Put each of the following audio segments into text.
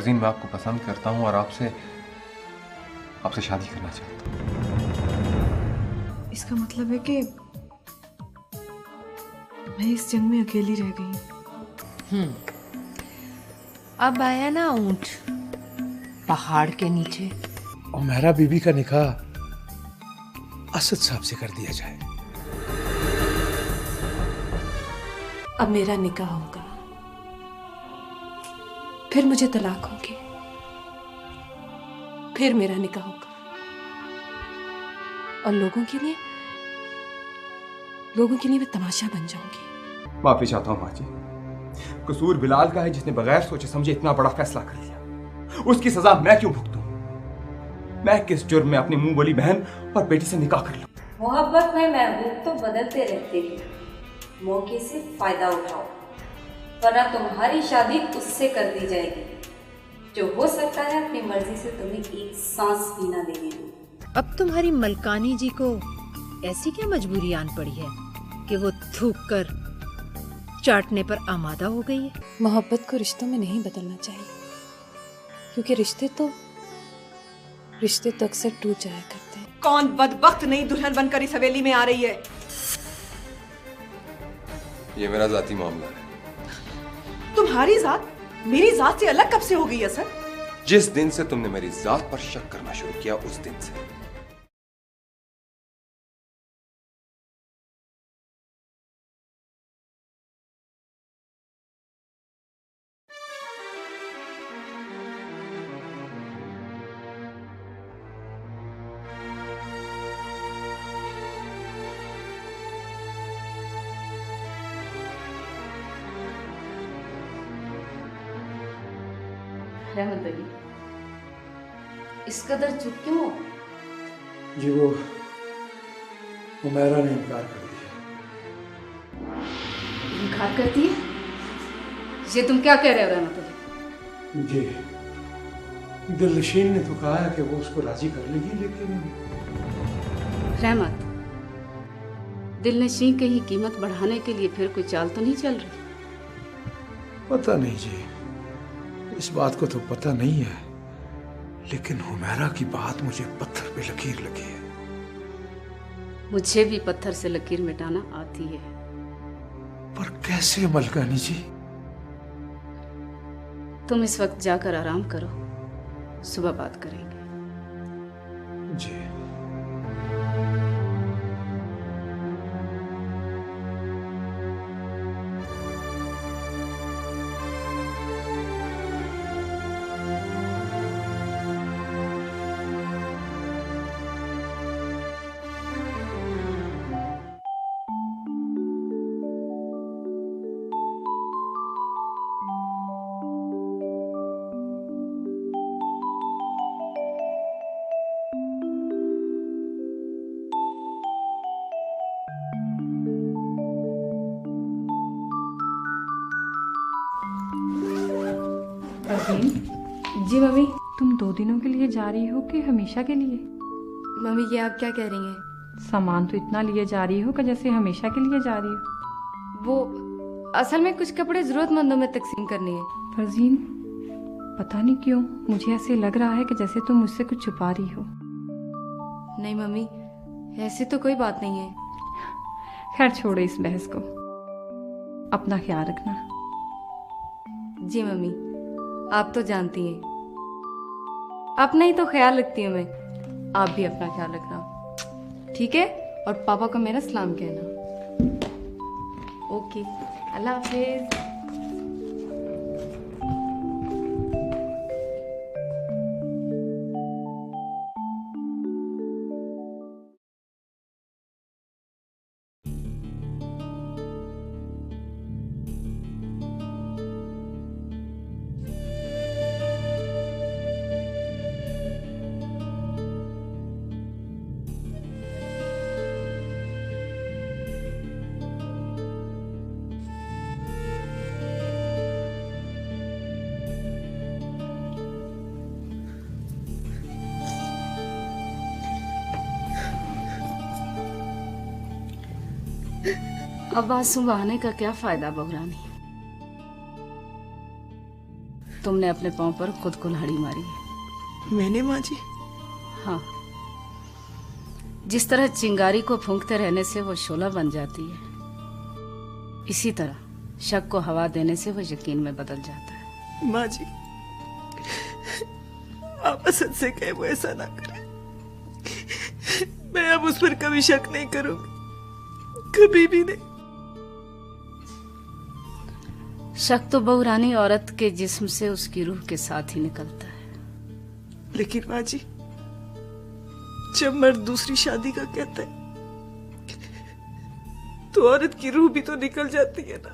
फरजीन, मैं आपको पसंद करता हूँ और आपसे शादी करना चाहता हूँ। इसका मतलब है कि मैं इस जंग में अकेली रह गई। अब आया ना ऊंट पहाड़ के नीचे। और मेरा बीबी का निकाह असद साहब से कर दिया जाए। अब मेरा निकाह होगा, फिर मुझे तलाक होगी, फिर मेरा निकाह होगा, और लोगों के लिए मैं तमाशा बन जाऊंगी। माफी चाहता हूँ माँ जी। कसूर बिलाल का है जिसने बगैर सोचे समझे इतना बड़ा फैसला कर लिया। उसकी सजा मैं क्यों भुगतूं? मैं किस जुर्म में अपनी मुंह बोली बहन और बेटी से निकाह कर लूं? मोहब्बत में महबूब तो बदलते रहते हैं, मौके से फायदा उठाओ, वरना तुम्हारी शादी उससे कर दी जाएगी जो हो सकता है अपनी मर्जी से तुम्हें एक सांस भी ना देने दो। अब तुम्हारी मलकानी जी को ऐसी क्या मजबूरी आन पड़ी है कि वो थूक कर चाटने पर आमादा हो गई है? मोहब्बत को रिश्तों में नहीं बदलना चाहिए, क्योंकि रिश्ते तो अक्सर टूट जाया करते हैं। कौन बदबख्त नई दुल्हन बनकर इस हवेली में आ रही है? ये मेरा जाती मामला है। तुम्हारी जात मेरी जात से अलग कब से हो गई है सर? जिस दिन से तुमने मेरी जात पर शक करना शुरू किया उस दिन से। रहमत अली, इस कदर चुप क्यों हो? जी वो उमैरा ने इनकार कर दिया। इनकार करती है? ये तुम क्या कह रहे हो रहमत अली? जी दिलनशीन ने तो कहा है कि वो उसको राजी कर लेगी, लेकिन रहमत, दिलनशीं की कीमत बढ़ाने के लिए फिर कोई चाल तो नहीं चल रही? पता नहीं जी, इस बात को तो पता नहीं है, लेकिन हुमैरा की बात मुझे पत्थर पे लकीर लगी है। मुझे भी पत्थर से लकीर मिटाना आती है। पर कैसे मलकानी जी? तुम इस वक्त जाकर आराम करो, सुबह बात करेंगे। जी जी मम्मी। तुम 2 दिनों के लिए जा रही हो कि हमेशा के लिए? मम्मी ये आप क्या कह रही हैं? सामान तो इतना लिए जा रही हो कि जैसे हमेशा के लिए जा रही हो। वो असल में कुछ कपड़े जरूरतमंदों में तकसीम करनी है। फरजीन, पता नहीं क्यों मुझे ऐसे लग रहा है कि जैसे तुम मुझसे कुछ छुपा रही हो। नहीं मम्मी, ऐसी तो कोई बात नहीं है। खैर छोड़ो इस बहस को, अपना ख्याल रखना। जी मम्मी, आप तो जानती हैं, अपना ही तो ख्याल रखती हूँ मैं, आप भी अपना ख्याल रखना, ठीक है? और पापा को मेरा सलाम कहना। ओके, अल्लाह हाफिज। अब आंसू बहाने का क्या फायदा बहुरानी? तुमने अपने पांव पर खुद कुल्हाड़ी मारी है। मैंने माँ जी? हाँ, जिस तरह चिंगारी को फूंकते रहने से वो शोला बन जाती है, इसी तरह शक को हवा देने से वो यकीन में बदल जाता है। माँ जी, आप असद से कहे वो ऐसा ना करे। मैं अब उस पर कभी शक नहीं करूंगी, कभी भी नहीं। शक तो बहुरानी औरत के जिस्म से उसकी रूह के साथ ही निकलता है। लेकिन माँ जी, जब मर्द दूसरी शादी का कहता है तो औरत की रूह भी तो निकल जाती है ना।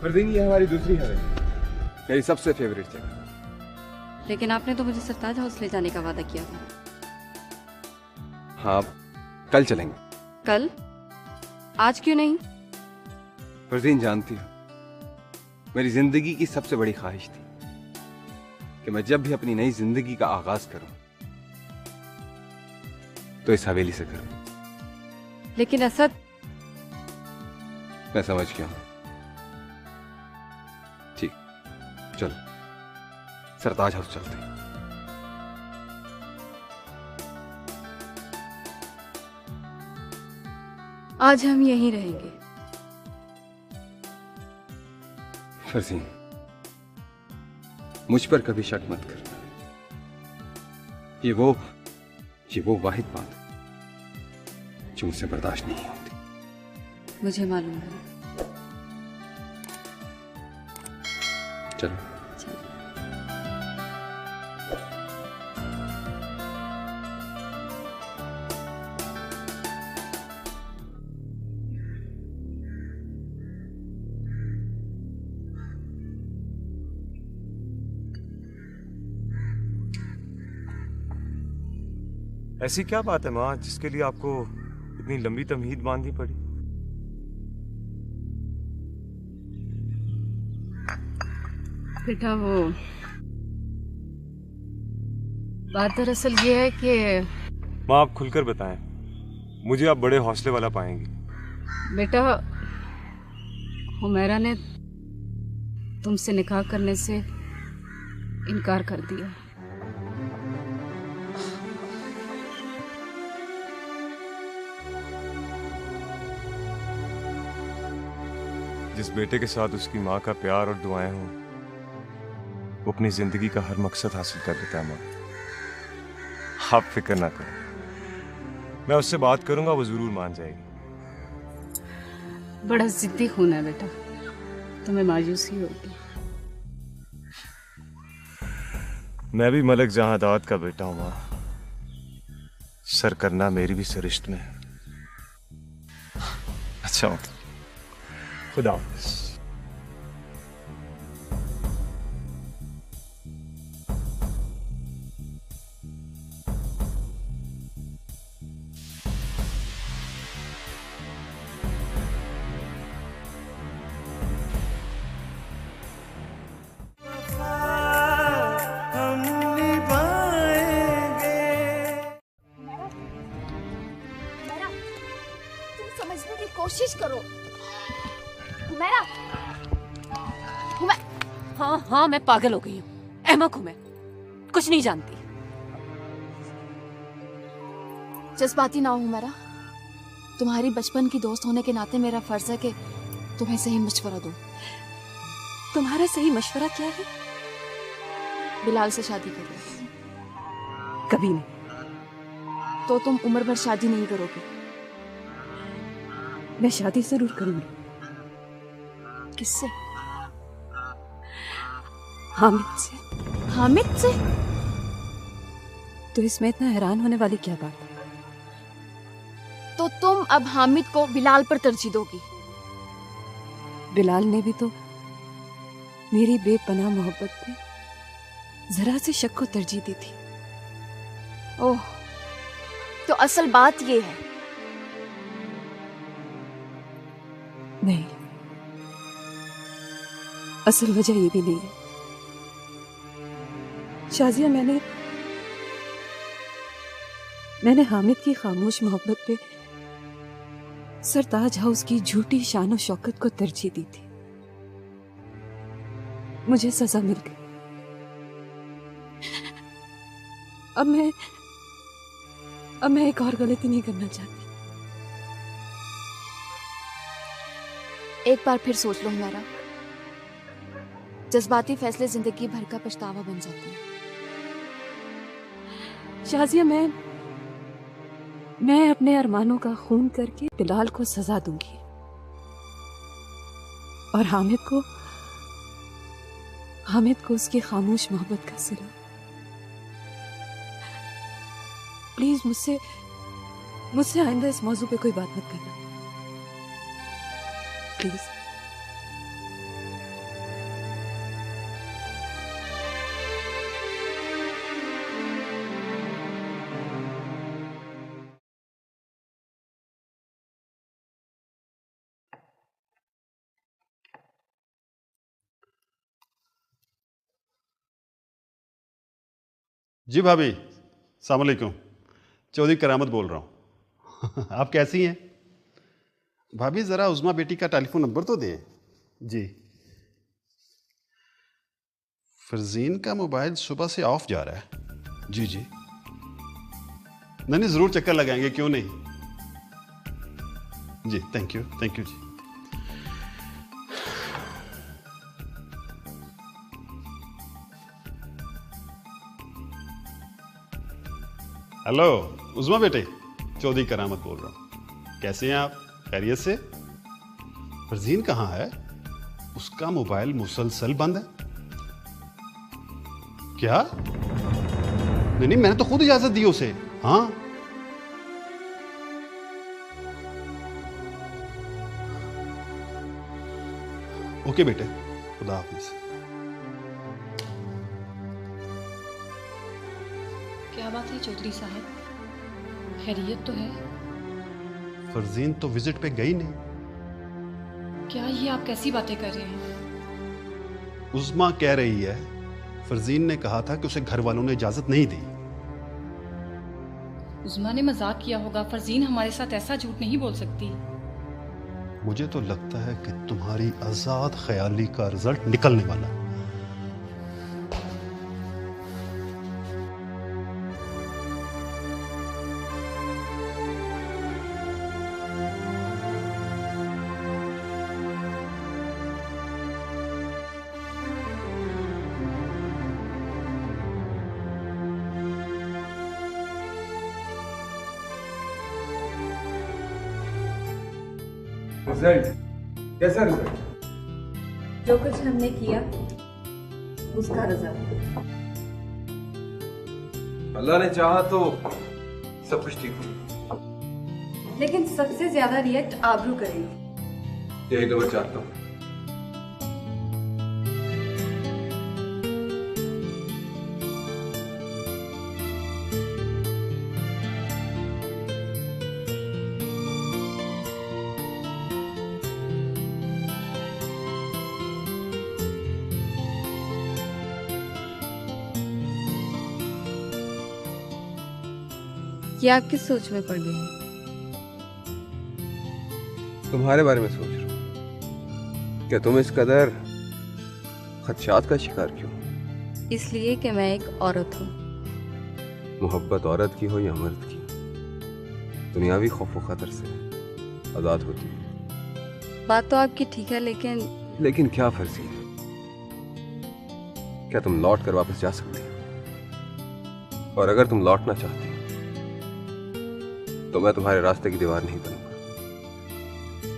फरदीन, ये हमारी दूसरी हवेली, मेरी सबसे फेवरेट जगह। लेकिन आपने तो मुझे सरताज हाउस ले जाने का वादा किया था। हाँ, कल चलेंगे। कल? आज क्यों नहीं? फरदीन, जानती हो, मेरी जिंदगी की सबसे बड़ी ख्वाहिश थी कि मैं जब भी अपनी नई जिंदगी का आगाज करूं तो इस हवेली से करूं। लेकिन असद, मैं समझ गया हूं। ठीक, चलो सरताज हाउस चलते हैं। आज हम यहीं रहेंगे। फरदीन, मुझ पर कभी शक मत करना। ये वो वाहिद बात जो मुझसे बर्दाश्त नहीं होती। मुझे मालूम है। चलो। ऐसी क्या बात है माँ जिसके लिए आपको इतनी लंबी तमहीद बांधनी पड़ी? बेटा, वो बात दरअसल ये है कि माँ, आप खुलकर बताएं, मुझे आप बड़े हौसले वाला पाएंगे। बेटा, हुमैरा ने तुमसे निकाह करने से इनकार कर दिया। जिस बेटे के साथ उसकी माँ का प्यार और दुआएं हों, वो अपनी जिंदगी का हर मकसद हासिल कर लेता है। माँ, आप फिक्र ना करें, मैं उससे बात करूंगा, वो जरूर मान जाएगी। बड़ा जिद्दी खून है बेटा, तुम्हें मायूसी होगी। मैं भी मलक जहादात का बेटा हूं माँ, सर करना मेरी भी सरिश्त में है। अच्छा, खुदा हाफिज़। समझने की कोशिश करो। हाँ, मैं पागल हो गई हूँ, अहमक हूँ मैं, कुछ नहीं जानती। जज्बाती ना हो हुमैरा, तुम्हारी बचपन की दोस्त होने के नाते मेरा फर्ज है कि तुम्हें सही मशवरा दूं। तुम्हारा सही मशवरा क्या है? बिलाल से शादी कर लो। कभी नहीं। तो तुम उम्र भर शादी नहीं करोगे? मैं शादी जरूर करूंगी। किससे? हामिद से। हामिद से? तो इसमें इतना हैरान होने वाली क्या बात है? तो तुम अब हामिद को बिलाल पर तरजीह दोगी? बिलाल ने भी तो मेरी बेपनाह मोहब्बत में जरा से शक को तरजीह दी थी। ओह, तो असल बात ये है? नहीं, असल वजह ये भी नहीं है। शाजिया, मैंने हामिद की खामोश मोहब्बत पे सरताज हाउस की झूठी शान और शौकत को तरजीह दी थी। मुझे सजा मिल गई। अब मैं एक और गलती नहीं करना चाहती। एक बार फिर सोच लो मेरा। जज्बाती फैसले जिंदगी भर का पछतावा बन जाते हैं। शाजिया, मैं अपने अरमानों का खून करके बिलाल को सजा दूंगी और हामिद को उसकी खामोश मोहब्बत का सिला। प्लीज मुझसे आइंदा इस मौजू पे कोई बात मत करना, प्लीज। जी भाभी, अस्सलाम वालेकुम। चौधरी करामत बोल रहा हूँ। आप कैसी हैं भाभी? ज़रा उज़मा बेटी का टेलीफोन नंबर तो दें। जी, फरजीन का मोबाइल सुबह से ऑफ जा रहा है। जी जी, नहीं ज़रूर चक्कर लगाएंगे, क्यों नहीं। जी, थैंक यू जी। हेलो उज़मा बेटे, चौधरी करामत बोल रहा हूँ। कैसे हैं आप? खैरियत से? फरजीन कहाँ है? उसका मोबाइल मुसलसल बंद है। क्या? नहीं, मैंने तो खुद इजाजत दी उसे। हाँ, ओके बेटे, खुदा हाफिज। क्या बात है चौधरी साहब, खैरियत तो है? फरजीन तो विजिट पे गई नहीं। क्या ये आप कैसी बातें कर रहे हैं? उज़मा कह रही है फरजीन ने कहा था कि उसे घर वालों ने इजाजत नहीं दी। उज़मा ने मजाक किया होगा। फरजीन हमारे साथ ऐसा झूठ नहीं बोल सकती। मुझे तो लगता है कि तुम्हारी आजाद ख्याली का रिजल्ट निकलने वाला है। रिजल्ट कैसा? रिजल्ट जो कुछ हमने किया उसका रिजल्ट। अल्लाह ने चाहा तो सब कुछ ठीक हो, लेकिन सबसे ज्यादा रिएक्ट आबरू करेगी। यही तो मैं चाहता हूँ। ये आप किस सोच में पड़ गई हैं? तुम्हारे बारे में सोच रहा हूँ। क्या तुम इस कदर खदशात का शिकार क्यों? इसलिए कि मैं एक औरत हूँ। मोहब्बत औरत की हो या मर्द की, दुनियावी खौफ व खतर से आजाद होती है। बात तो आपकी ठीक है, लेकिन क्या फर्जी? क्या तुम लौट कर वापस जा सकती हो? और अगर तुम लौटना चाहती हो तो मैं तुम्हारे रास्ते की दीवार नहीं बनूंगा।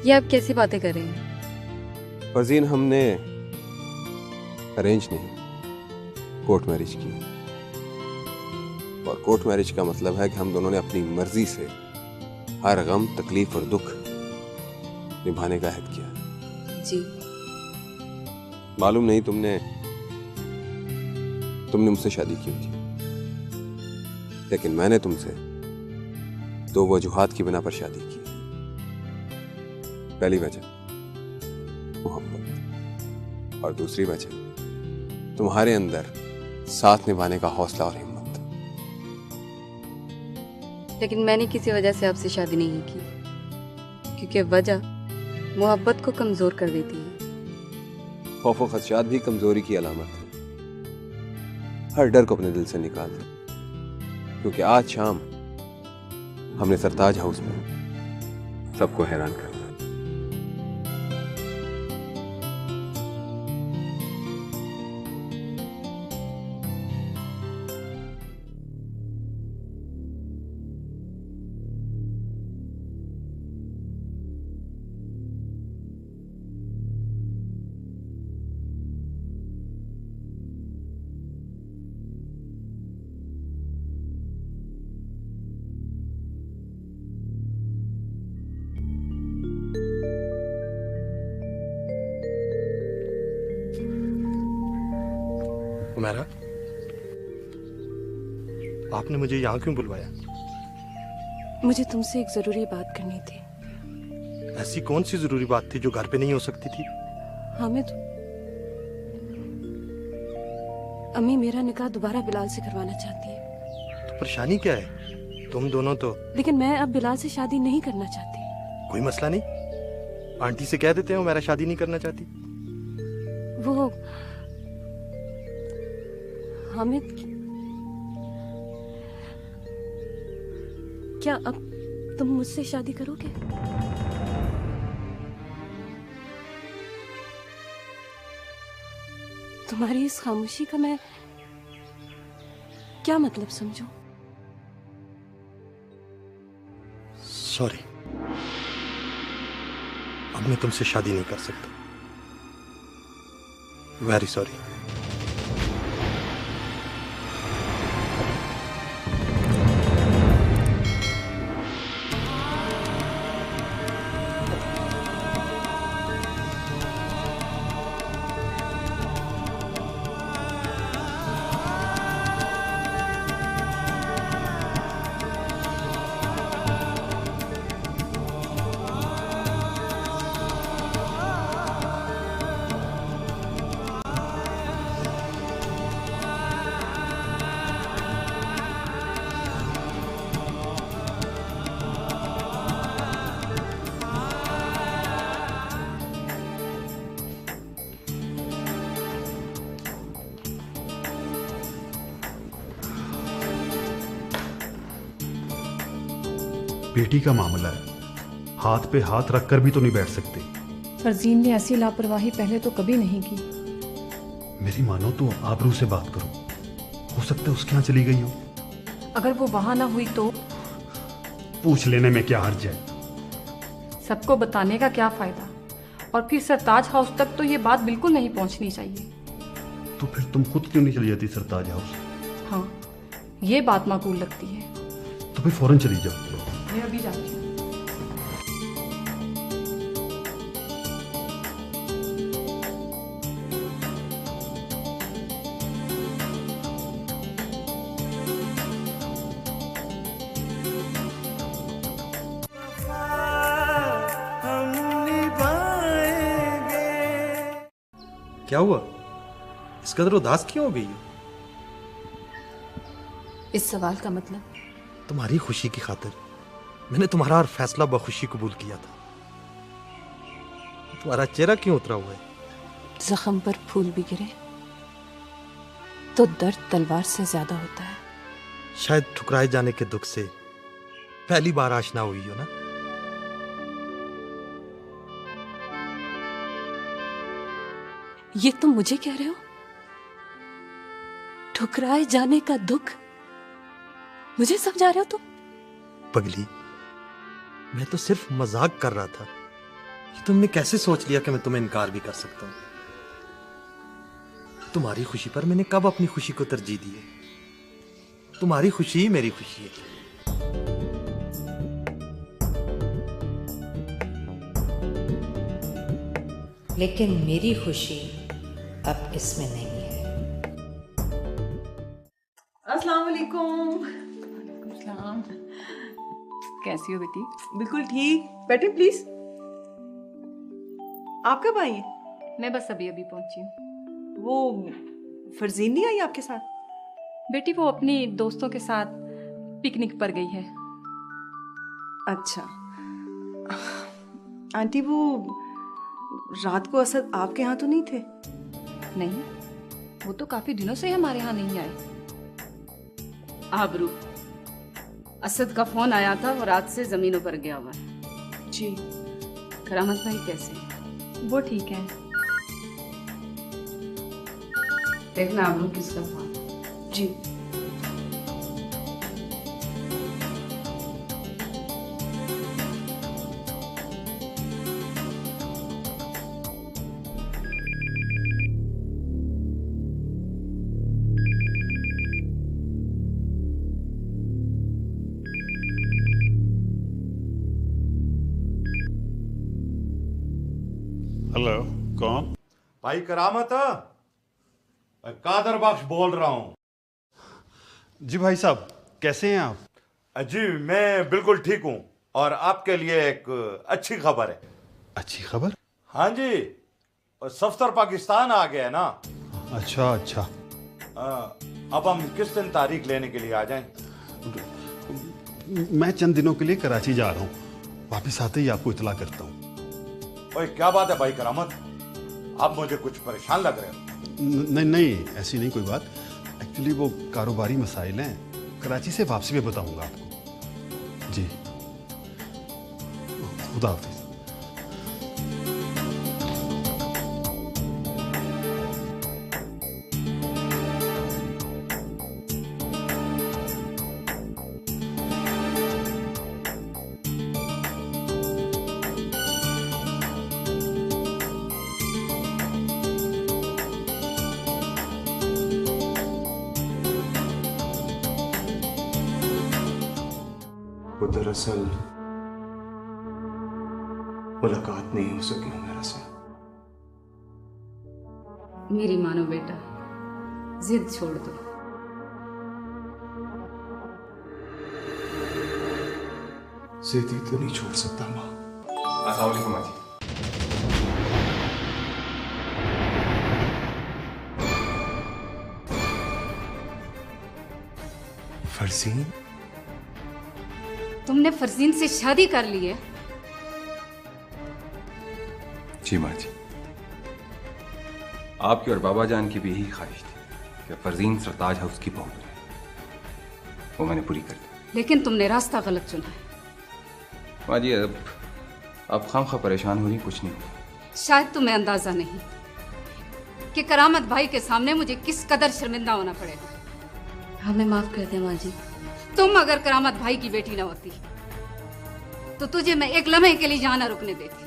ये आप कैसी बातें कर रहे हैं? फरजीन, हमने अरेंज नहीं, कोर्ट मैरिज की। और कोर्ट मैरिज का मतलब है कि हम दोनों ने अपनी मर्जी से हर गम, तकलीफ और दुख निभाने का अहद किया। जी। मालूम नहीं तुमने मुझसे शादी क्यों की, लेकिन मैंने तुमसे दो वजूहात की बिना पर शादी की। पहली वजह मोहब्बत, और दूसरी वजह तुम्हारे अंदर साथ निभाने का हौसला और हिम्मत। लेकिन मैंने किसी वजह से आपसे शादी नहीं की, क्योंकि वजह मोहब्बत को कमजोर कर देती है। खौफ और खदशात भी कमजोरी की अलामत है। हर डर को अपने दिल से निकाल दो, क्योंकि आज शाम हमने सरताज हाउस में सबको हैरान करना। उमैरा, आपने मुझे यहाँ क्यों बुलवाया? मुझे तुमसे एक जरूरी बात करनी थी। ऐसी कौन सी जरूरी बात थी जो घर पे नहीं हो सकती थी? हामिद, अम्मी मेरा निकाह दोबारा बिलाल से करवाना चाहती है। तो परेशानी क्या है? तुम दोनों तो। लेकिन मैं अब बिलाल से शादी नहीं करना चाहती। कोई मसला नहीं, आंटी से कह देते हो मेरा शादी नहीं करना चाहती। वो हामिद, क्या अब तुम मुझसे शादी करोगे? तुम्हारी इस खामोशी का मैं क्या मतलब समझूं? सॉरी, अब मैं तुमसे शादी नहीं कर सकता। Very sorry. बेटी का मामला है, हाथ पे हाथ रखकर भी तो नहीं बैठ सकते। फरजीन ने ऐसी लापरवाही पहले तो कभी नहीं की। मेरी मानो तो आबरू से बात करो, हो सकता है उसके यहाँ चली गई हो। अगर वो वहां ना हुई तो? पूछ लेने में क्या हर्ज है? सबको बताने का क्या फायदा? और फिर सरताज हाउस तक तो ये बात बिल्कुल नहीं पहुंचनी चाहिए। तो फिर तुम खुद क्यों नहीं चली जाती सरताज हाउस? हाँ, ये बात माकूल लगती है। तो फिर फौरन चली जाओ। मैं अभी जाती हूँ। क्या हुआ? इस कदर उदास क्यों हो गई हो? इस सवाल का मतलब? तुम्हारी खुशी की खातिर मैंने तुम्हारा हर फैसला बखुशी कबूल किया था। तुम्हारा चेहरा क्यों उतरा हुआ है? जख्म पर फूल भी गिरे तो दर्द तलवार से ज्यादा होता है। शायद ठुकराए जाने के दुख से पहली बार आशना हुई हो ना। ये तुम मुझे कह रहे हो? ठुकराए जाने का दुख मुझे समझा रहे हो तुम? पगली, मैं तो सिर्फ मजाक कर रहा था कि तुमने कैसे सोच लिया कि मैं तुम्हें इनकार भी कर सकता हूं। तुम्हारी खुशी पर मैंने कब अपनी खुशी को तरजीह दी है? तुम्हारी खुशी ही मेरी खुशी है। लेकिन मेरी खुशी अब इसमें नहीं है। अस्सलाम वालेकुम। कैसी हो बेटी? बिल्कुल ठीक, बैठे प्लीज। आप कब आई हैं? मैं बस अभी अभी पहुंची हूँ। वो फरजीन नहीं आई आपके साथ? बेटी वो अपनी दोस्तों के साथ पिकनिक पर गई है। अच्छा आंटी, वो रात को असद आपके यहाँ तो नहीं थे? नहीं, वो तो काफी दिनों से हमारे यहाँ नहीं आए। आबरू, असद का फोन आया था, वो रात से जमीनों पर गया हुआ है। जी। करामत भाई कैसे हैं? वो ठीक है। देखना आबरू किसका फोन। जी। हेलो, कौन? भाई करामत, मैं कादर बख्श बोल रहा हूँ। जी भाई साहब, कैसे हैं आप? जी मैं बिल्कुल ठीक हूँ, और आपके लिए एक अच्छी खबर है। अच्छी खबर? हाँ जी, सफ्तर पाकिस्तान आ गया है ना। अच्छा अच्छा। अब हम किस दिन तारीख लेने के लिए आ जाएं? मैं चंद दिनों के लिए कराची जा रहा हूँ, वापस आते ही आपको इतला करता हूँ। ओए क्या बात है भाई करामत, आप मुझे कुछ परेशान लग रहे हो। नहीं नहीं, ऐसी नहीं कोई बात। एक्चुअली वो कारोबारी मसाइल हैं, कराची से वापसी में बताऊंगा आपको। जी, खुदा हाफिज। वो दरअसल मुलाकात नहीं हो सकी मेरे से। मेरी मानो बेटा, जिद छोड़ दो। जिद ही तो नहीं छोड़ सकता माँ। अस्सलाम वालेकुम माँ जी। फरजीन, तुमने फरजीन से शादी कर ली है? जी माँ जी, आपकी और बाबा जान की भी यही ख्वाहिश थी कि फरजीन सरताज हाउस की बहू बने। वो मैंने पूरी कर दी। लेकिन तुमने रास्ता गलत चुना है। माँ जी, अब खामखा परेशान हो रही, कुछ नहीं हुआ। शायद तुम्हें अंदाजा नहीं कि करामत भाई के सामने मुझे किस कदर शर्मिंदा होना पड़ेगा। हमें माफ कर दे माँ जी। तुम अगर करामत भाई की बेटी न होती तो तुझे मैं एक लम्हे के लिए यहाँ न रुकने देती।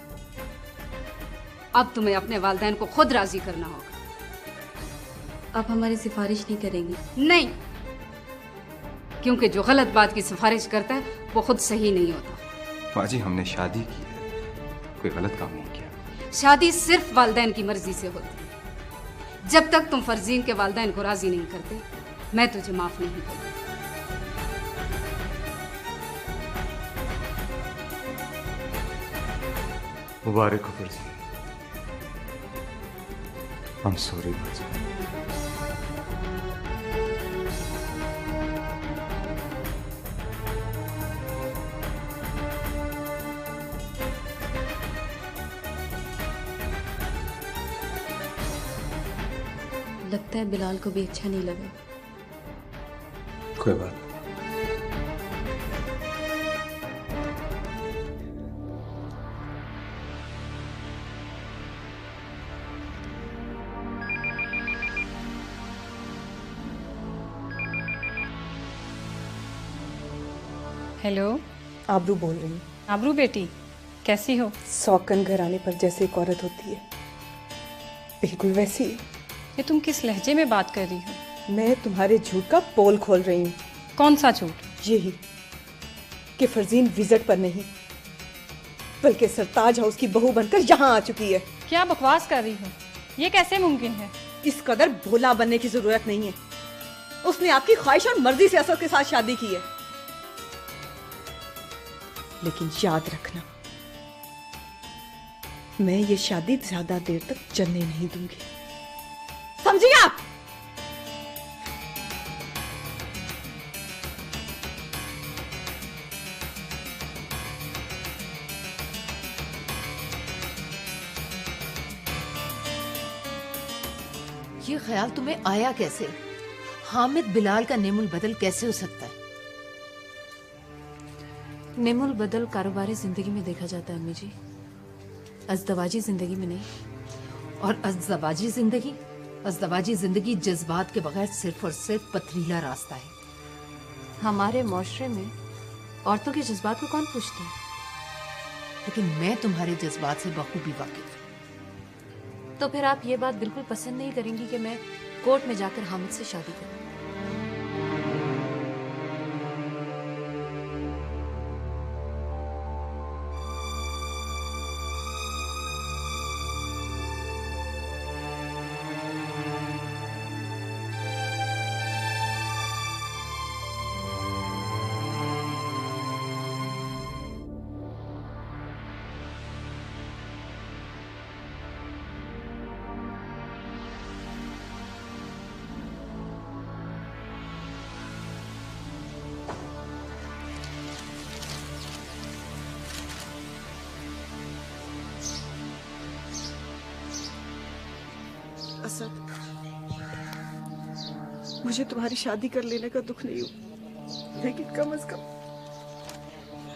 अब तुम्हें अपने वालिदैन को खुद राजी करना होगा। आप हमारी सिफारिश नहीं करेंगी? नहीं, क्योंकि जो गलत बात की सिफारिश करता है वो खुद सही नहीं होता। माँ जी, हमने शादी की है, कोई गलत काम नहीं किया। शादी सिर्फ वालिदैन की मर्जी से होती है। जब तक तुम फरजीन के वालिदैन को राजी नहीं करते, मैं तुझे माफ नहीं करूंगी। मुबारक हो फरजीन। I'm sorry बाजी। लगता है बिलाल को भी अच्छा नहीं लगा। कोई बात नहीं। हेलो, आबरू बोल रही हूँ। आबरू बेटी, कैसी हो? सौकन घराने पर जैसे एक औरत होती है, बिल्कुल वैसी। ये तुम किस लहजे में बात कर रही हो? मैं तुम्हारे झूठ का पोल खोल रही हूँ। कौन सा झूठ? यही कि फरजीन विजिट पर नहीं बल्कि सरताज हाउस की बहू बनकर यहाँ आ चुकी है। क्या बकवास कर रही हो? ये कैसे मुमकिन है? इस कदर भोला बनने की जरूरत नहीं है। उसने आपकी ख्वाहिश और मर्जी से असद के साथ शादी की है, लेकिन याद रखना, मैं ये शादी ज्यादा देर तक चलने नहीं दूंगी, समझिए आप? ये ख्याल तुम्हें आया कैसे? हामिद बिलाल का नेमुल बदल कैसे हो सकता है? नेमुल बदल कारोबारी जिंदगी में देखा जाता है अम्मी जी, अज़दवाजी जिंदगी में नहीं। और अज़दवाजी जिंदगी जज्बात के बगैर सिर्फ और सिर्फ पथरीला रास्ता है। हमारे माशरे में औरतों के जज्बात को कौन पूछता है? लेकिन मैं तुम्हारे जज्बात से बखूबी वाकिफ। तो फिर आप ये बात बिल्कुल पसंद नहीं करेंगी कि मैं कोर्ट में जाकर हामिद से शादी करूं? असद, मुझे तुम्हारी शादी कर लेने का दुख नहीं हो, लेकिन कम से कम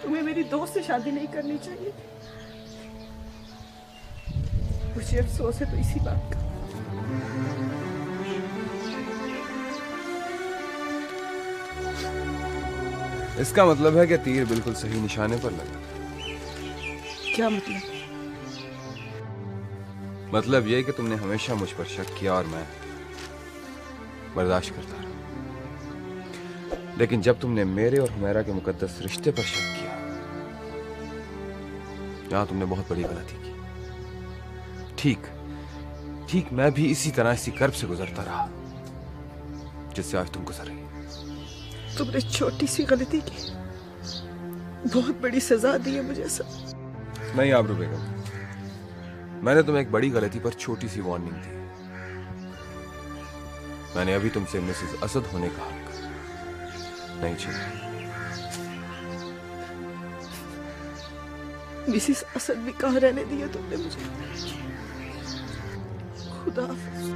तुम्हें मेरी दोस्त से शादी नहीं करनी चाहिए। मुझे अफसोस है तो इसी बात का। इसका मतलब है कि तीर बिल्कुल सही निशाने पर लगा। क्या मतलब? मतलब यह कि तुमने हमेशा मुझ पर शक किया और मैं बर्दाश्त करता रहा, लेकिन जब तुमने मेरे और हुमैरा के मुकद्दस रिश्ते पर शक किया, यहां तुमने बहुत बड़ी गलती की। ठीक मैं भी इसी तरह इसी कर्ब से गुजरता रहा जिससे आज तुम गुजर रही। तुमने छोटी सी गलती की, बहुत बड़ी सजा दी है मुझे सब। नहीं आबरू बेगम, मैंने तुम्हें एक बड़ी गलती पर छोटी सी वार्निंग दी। मैंने अभी तुमसे मिसेस असद होने का हक नहीं छीना। मिसेस असद भी कहाँ रहने दिया तुमने मुझे। खुदा हाफिज।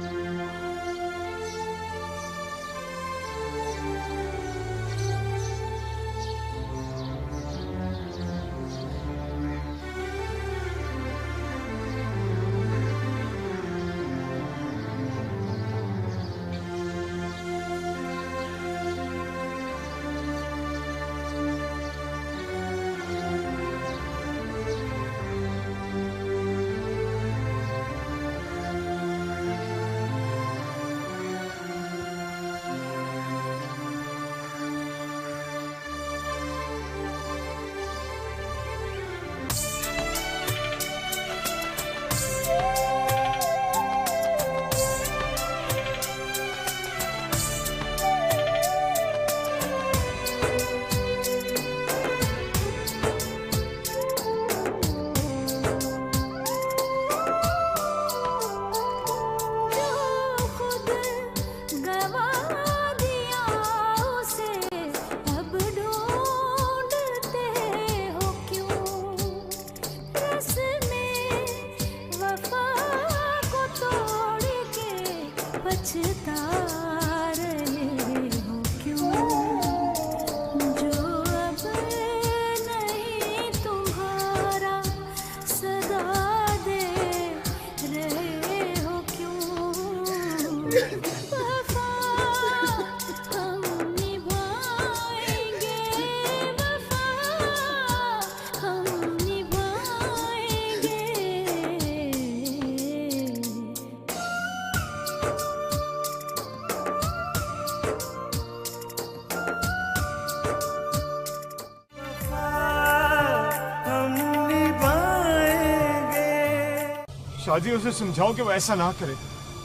काजी उसे समझाओ कि वो ऐसा ना करे।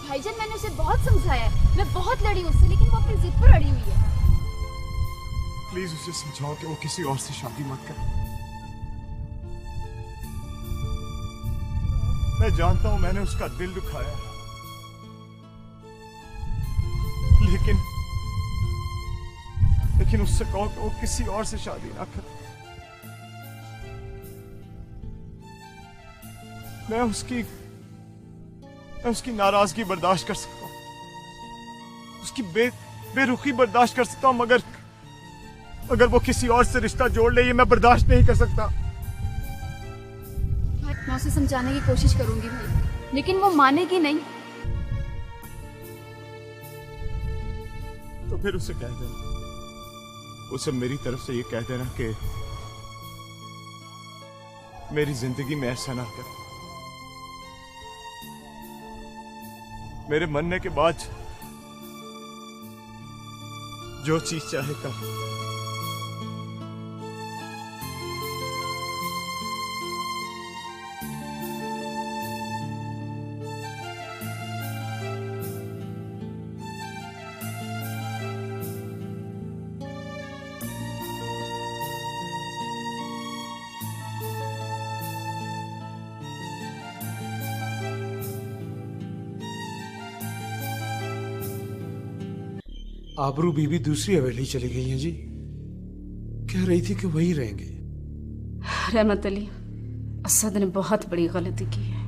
भाईजान मैंने उसे बहुत समझाया है, मैं बहुत लड़ी उससे, लेकिन वो अपनी जिद पर अड़ी हुई है। प्लीज उसे समझाओ कि वो किसी और से शादी मत करे। मैं जानता हूं मैंने उसका दिल दुखाया, लेकिन उससे कहो कि वो किसी और से शादी ना करे। मैं उसकी नाराजगी बर्दाश्त कर सकता हूं, उसकी बेरुखी बर्दाश्त कर सकता हूं, मगर वो किसी और से रिश्ता जोड़ ले, ये मैं बर्दाश्त नहीं कर सकता। मैं उसे समझाने की कोशिश करूंगी भाई, लेकिन वो मानेगी नहीं। तो फिर उसे कह देना, उसे मेरी तरफ से ये कह देना कि मेरी जिंदगी में ऐसा ना कर। मेरे मरने के बाद जो चीज चाहे कर। आबरू बीबी दूसरी हवेली चली गई हैं जी, कह रही थी कि वही रहेंगे। रहमत अली, असद ने बहुत बड़ी गलती की है।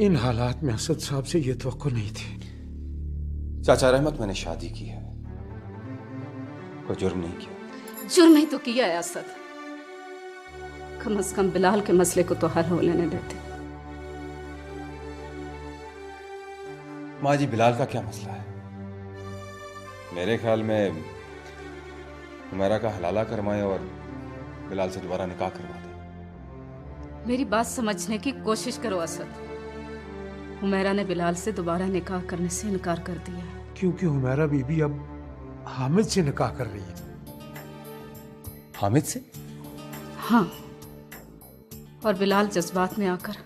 इन हालात में असद साहब से ये तवक्को नहीं थी। चाचा रहमत, मैंने शादी की है, कोई जुर्म नहीं किया। जुर्म ही तो किया है असद, कम से कम बिलाल के मसले को तो हल हो लेने देते। माँ जी, बिलाल का क्या मसला है? मेरे ख्याल में हुमैरा का हलाला करवाएं और बिलाल से दोबारा निकाह करवा दें। मेरी बात समझने की कोशिश करो असद। हुमैरा ने बिलाल से दोबारा निकाह करने से इनकार कर दिया, क्योंकि हुमैरा बीबी अब हामिद से निकाह कर रही है। हामिद से? हाँ, और बिलाल जज्बात में आकर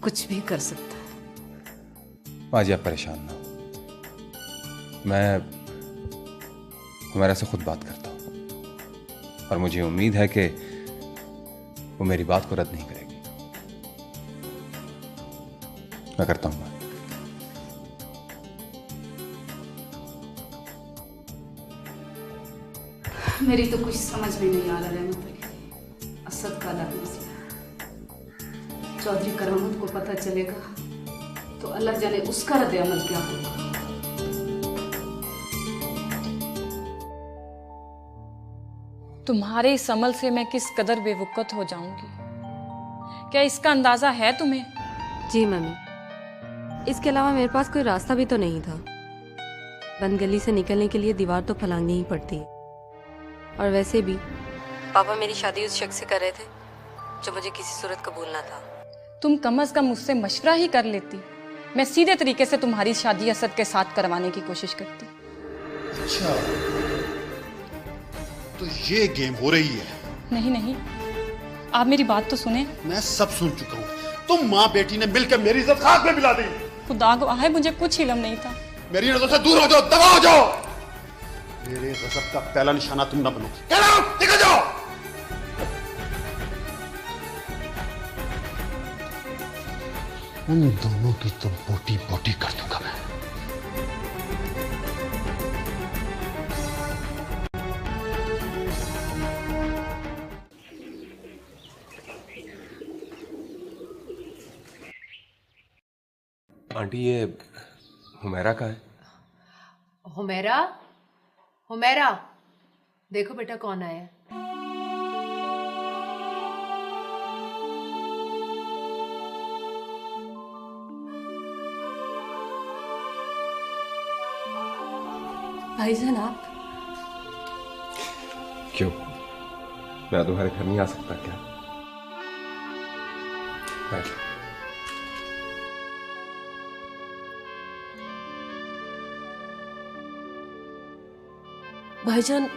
कुछ भी कर सकता है। माँ जी, आप परेशान ना हो, मैं हुमैरा से खुद बात करता हूँ और मुझे उम्मीद है कि वो मेरी बात को रद्द नहीं करेगी। मैं करता हूँ बात। मेरी तो कुछ समझ में नहीं आ रहा रहमत अली। असद का अलग मसला, चौधरी करामत को पता चलेगा तो अल्लाह जाने उसका रद्द अमल क्या होगा। तुम्हारे इस अमल से मैं किस कदर बेवकूफ़ हो जाऊंगी, क्या इसका अंदाजा है तुम्हें? जी मम्मी, इसके अलावा मेरे पास कोई रास्ता भी तो नहीं था। बंद गली से निकलने के लिए दीवार तो फलांगनी ही पड़ती है, और वैसे भी पापा मेरी शादी उस शख्स से कर रहे थे जो मुझे किसी सूरत कबूल ना था। तुम कम से कम मुझसे मशवरा ही कर लेती, मैं सीधे तरीके से तुम्हारी शादी असद के साथ करवाने की कोशिश करती। अच्छा, तो ये गेम हो रही है? नहीं नहीं, आप मेरी बात तो सुने। मैं सब सुन चुका हूँ। तुम माँ बेटी ने मिलकर मेरी इज्जत खाक में मिला दी। खुदा गवाह है, मुझे कुछ इल्म नहीं था। मेरी नजर से दूर हो जाओ, दबा हो जाओ। मेरे गजब का पहला निशाना तुम ना बनो। निकल जाओ। उन दोनों की तो बोटी बोटी कर दूंगा मैं। आंटी, ये हुमैरा का है? हुमैरा, हुमैरा, देखो बेटा कौन आया है। भाईजान आप? क्यों, मैं तुम्हारे घर नहीं आ सकता क्या? बैठ। भाईजान,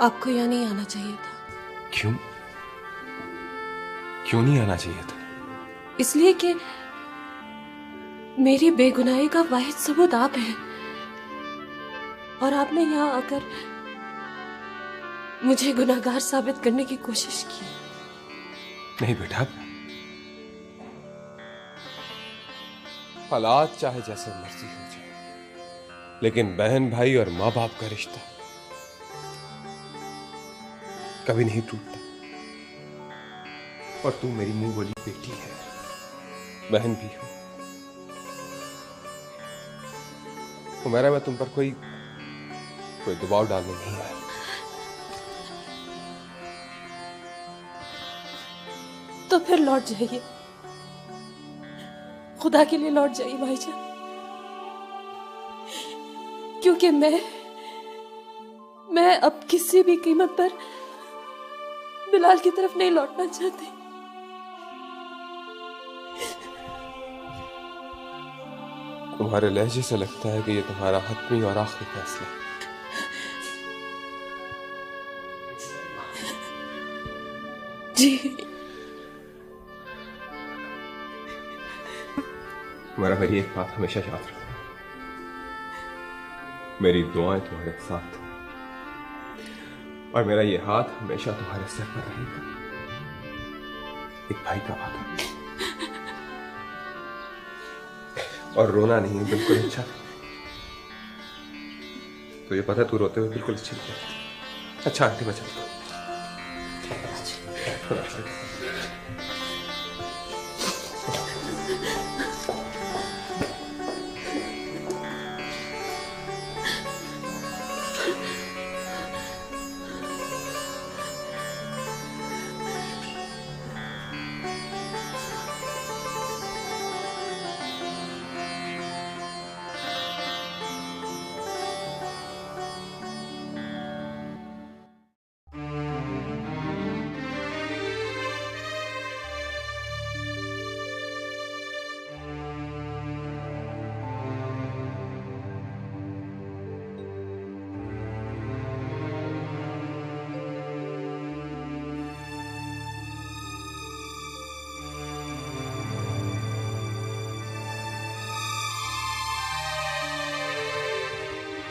आपको यहाँ नहीं आना चाहिए था। क्यों? क्यों नहीं आना चाहिए था? इसलिए कि मेरी बेगुनाही का वाहिद सबूत आप हैं, और आपने यहाँ आकर मुझे गुनाहगार साबित करने की कोशिश की। नहीं बेटा, हालात चाहे जैसे मर्जी हो जाए, लेकिन बहन भाई और माँ बाप का रिश्ता कभी नहीं टूटता। और तू मेरी मुंह बोली बेटी है, बहन भी हो। हुमैरा, मैं तुम पर कोई दबाव डालने नहीं आया। तो फिर लौट जाइए, खुदा के लिए लौट जाइए भाईजान, क्योंकि मैं अब किसी भी कीमत पर बिलाल की तरफ नहीं लौटना चाहती। तुम्हारे लहजे से लगता है कि ये तुम्हारा हतमी और आखिरी फैसला है। जी तुम्हारा मेरी एक बात हमेशा याद रखना, मेरी दुआएं तुम्हारे साथ और मेरा ये हाथ हमेशा तुम्हारे सर पर रहेगा। एक भाई का वादा। और रोना नहीं, बिल्कुल अच्छा। तो ये पता है तू रोते हुए बिल्कुल अच्छी नहीं लगती। अच्छा आंटी, मैं चलता हूँ।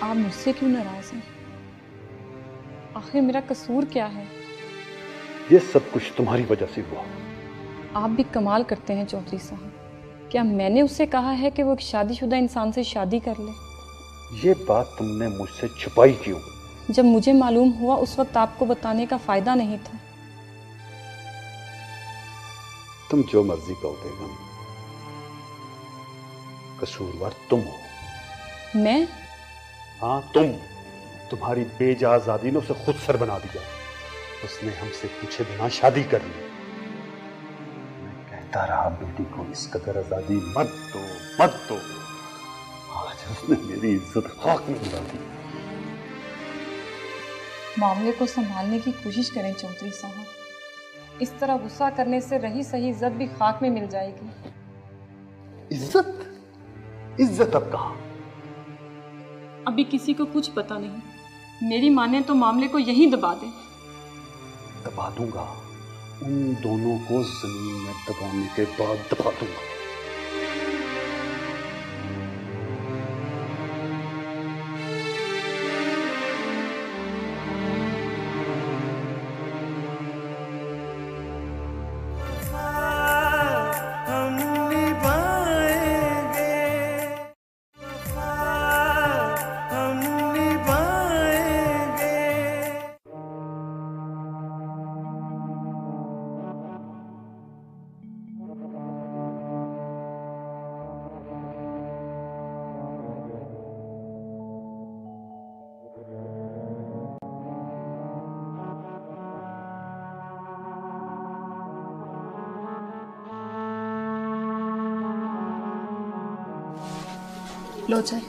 आप मुझसे क्यों नाराज हैं? आखिर मेरा कसूर क्या है? ये सब कुछ तुम्हारी वजह से हुआ। आप भी कमाल करते हैं चौधरी साहब। क्या मैंने उससे कहा है कि वो एक शादीशुदा इंसान से शादी कर ले? ये बात तुमने मुझसे छुपाई क्यों? जब मुझे मालूम हुआ उस वक्त आपको बताने का फायदा नहीं था। तुम जो मर्जी कहो बेगम, कसूरवार तुम हो। मैं? हाँ तुम। तुम्हारी बेजा आजादी ने उसे खुद सर बना दिया। उसने हमसे पूछे बिना शादी कर ली। मैं कहता रहा बेटी को इस कदर आजादी मत दो मत दो। आज उसने मेरी इज्जत खाक में मिला दी। मामले को संभालने की कोशिश करें चौधरी साहब। इस तरह गुस्सा करने से रही सही इज्जत भी खाक में मिल जाएगी। इज्जत? इज्जत अब कहाँ? अभी किसी को कुछ पता नहीं। मेरी माने तो मामले को यहीं दबा दे। दबा दूंगा। उन दोनों को जमीन में दबाने के बाद दबा दूंगा। लो चाय।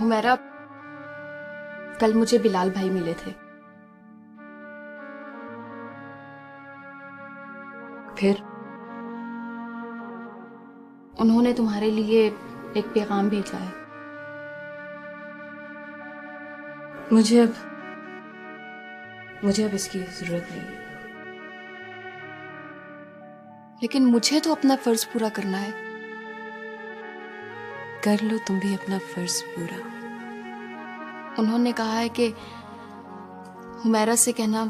हुमैरा, कल मुझे बिलाल भाई मिले थे। फिर उन्होंने तुम्हारे लिए एक पैगाम भेजा है। मुझे अब इसकी जरूरत नहीं है। लेकिन मुझे तो अपना फर्ज पूरा करना है। कर लो तुम भी अपना फर्ज पूरा। उन्होंने कहा है कि हुमैरा से कहना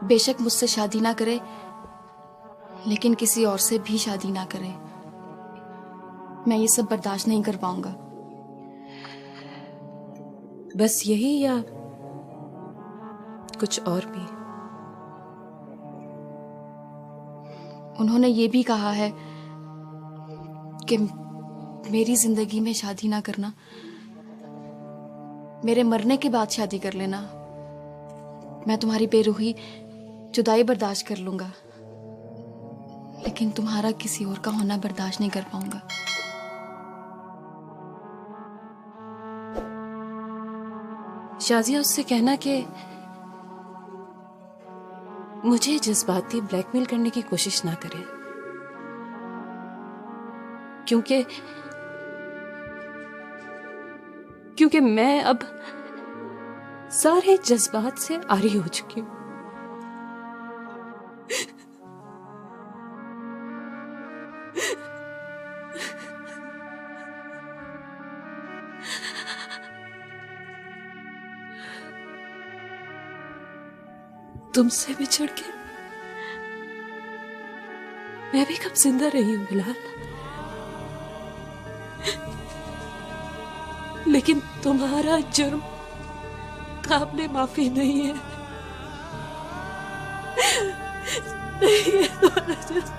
बेशक मुझसे शादी ना करे, लेकिन किसी और से भी शादी ना करे। मैं ये सब बर्दाश्त नहीं कर पाऊंगा। बस यही या कुछ और भी? उन्होंने ये भी कहा है कि मेरी जिंदगी में शादी ना करना, मेरे मरने के बाद शादी कर लेना। मैं तुम्हारी बेरूही जुदाई बर्दाश्त कर लूंगा, लेकिन तुम्हारा किसी और का होना बर्दाश्त नहीं कर पाऊंगा। शाजिया, उससे कहना कि मुझे जज्बाती ब्लैकमेल करने की कोशिश ना करे, क्योंकि मैं अब सारे जज्बात से आरी हो चुकी हूं। तुमसे बिछड़ के मैं भी कब जिंदा रही हूं बिलाल, लेकिन तुम्हारा जुर्म काबिले माफी नहीं है। नहीं है तुम्हारा जुर्म।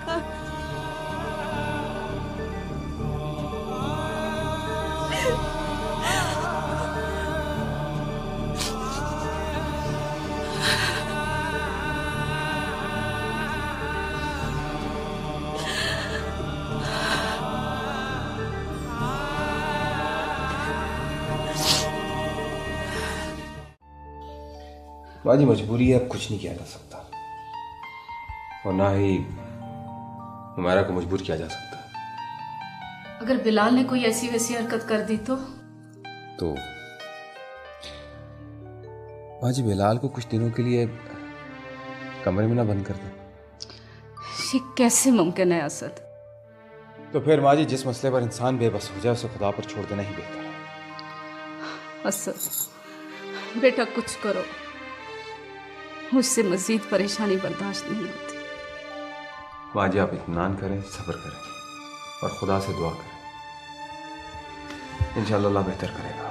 माजी मजबूरी है, अब कुछ नहीं किया जा सकता, और ना ही हुमैरा को मजबूर किया जा सकता। अगर बिलाल ने कोई ऐसी वैसी हरकत कर दी तो माजी बिलाल को कुछ दिनों के लिए कमरे में ना बंद कर दे। ये कैसे मुमकिन है असद? तो फिर माजी, जिस मसले पर इंसान बेबस हो जाए उसे खुदा पर छोड़ देना ही बेहतर है। असद बेटा, कुछ करो, मुझसे मजीद परेशानी बर्दाश्त नहीं होती। माजी, आप इत्मीनान करें, सब्र करें और खुदा से दुआ करें, इंशाअल्लाह अल्लाह बेहतर करेगा।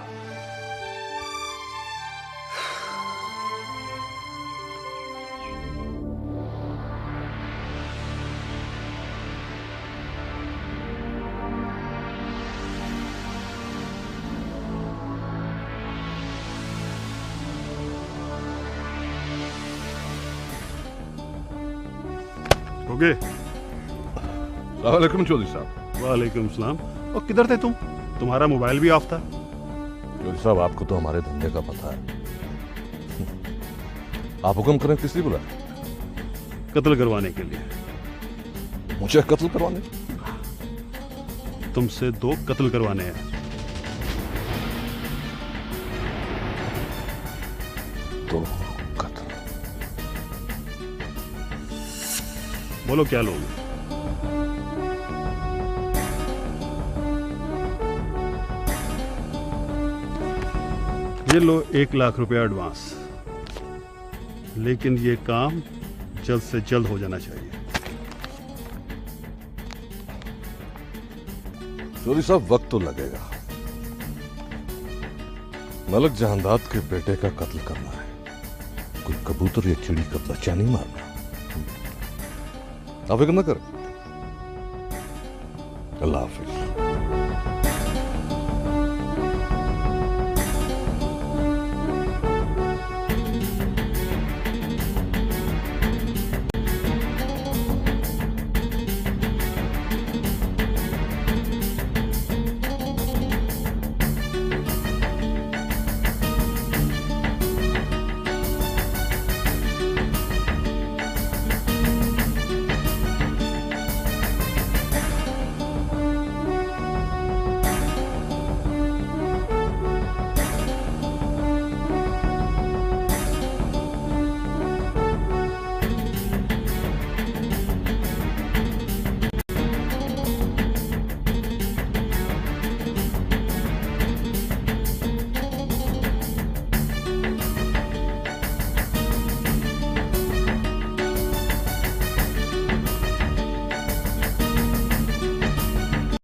ओके। वालेकुम चौधरी साहब। वालेकुम सलाम। और किधर थे तुम? तुम्हारा मोबाइल भी ऑफ था। चौधरी साहब, आपको तो हमारे धंधे का पता है। आप हुक्म करें, किस लिए बुलाया? कत्ल करवाने के लिए। मुझे कत्ल करवाने? तुमसे 2 कत्ल करवाने हैं। तो कत्ल? बोलो क्या लोगे? ये लो 1 लाख रुपया एडवांस, लेकिन ये काम जल्द से जल्द हो जाना चाहिए। चौधरी साहब, वक्त तो लगेगा। मलक जहांदाद के बेटे का कत्ल करना है, कोई कबूतर या चिड़ी का बच्चा नहीं मारना। आप फिक्र न करें। अल्लाह हाफिज।